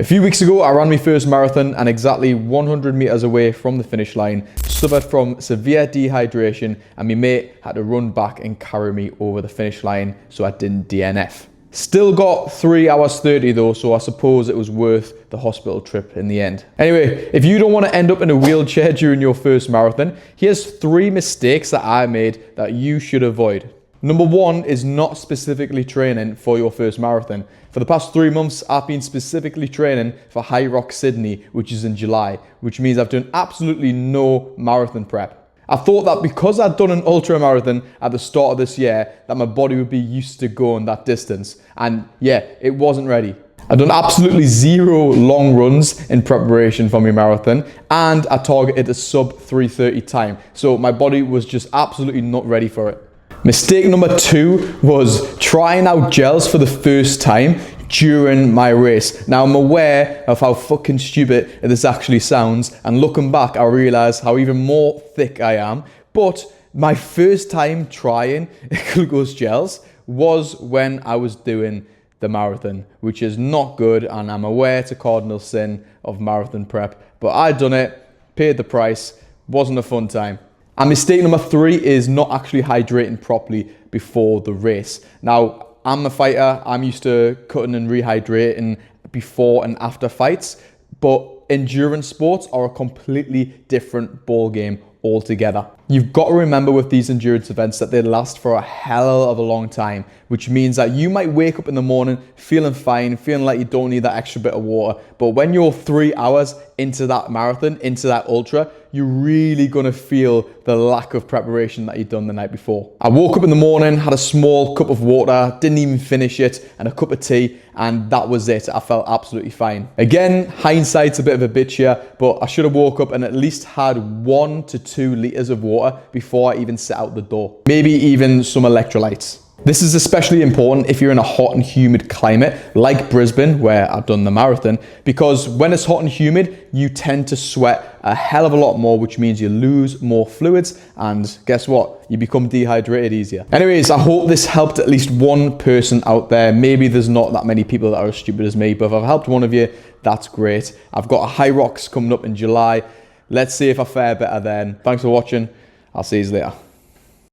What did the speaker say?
A few weeks ago, I ran my first marathon and exactly 100 meters away from the finish line, suffered from severe dehydration and my mate had to run back and carry me over the finish line so I didn't DNF. Still got 3 hours 30 though, so I suppose it was worth the hospital trip in the end. Anyway, if you don't want to end up in a wheelchair during your first marathon, here's 3 mistakes that I made that you should avoid. Number 1 is not specifically training for your first marathon. For the past 3 months, I've been specifically training for Hyrox Sydney, which is in July, which means I've done absolutely no marathon prep. I thought that because I'd done an ultra marathon at the start of this year, that my body would be used to going that distance. And yeah, it wasn't ready. I've done absolutely 0 long runs in preparation for my marathon, and I targeted a sub 3:30 time. So my body was just absolutely not ready for it. Mistake number 2 was trying out gels for the first time during my race. Now I'm aware of how fucking stupid this actually sounds, and looking back I realise how even more thick I am, but my first time trying glucose gels was when I was doing the marathon, which is not good, and I'm aware it's a cardinal sin of marathon prep, but I done it, paid the price, wasn't a fun time. And mistake number 3 is not actually hydrating properly before the race. Now, I'm a fighter, I'm used to cutting and rehydrating before and after fights, but endurance sports are a completely different ball game altogether. You've got to remember with these endurance events that they last for a hell of a long time, which means that you might wake up in the morning feeling fine, feeling like you don't need that extra bit of water, but when you're 3 hours into that marathon, into that ultra, you're really gonna feel the lack of preparation that you've done the night before. I woke up in the morning, had a small cup of water, didn't even finish it, and a cup of tea, and that was it. I felt absolutely fine. Again, hindsight's a bit of a bitch here, but I should have woke up and at least had 1 to 2 liters of water before I even set out the door. Maybe even some electrolytes. This is especially important if you're in a hot and humid climate like Brisbane, where I've done the marathon, because when it's hot and humid, you tend to sweat a hell of a lot more, which means you lose more fluids, and guess what? You become dehydrated easier. Anyways, I hope this helped at least one person out there. Maybe there's not that many people that are as stupid as me, but if I've helped one of you, that's great. I've got a Hyrox coming up in July. Let's see if I fare better then. Thanks for watching. I'll see you later.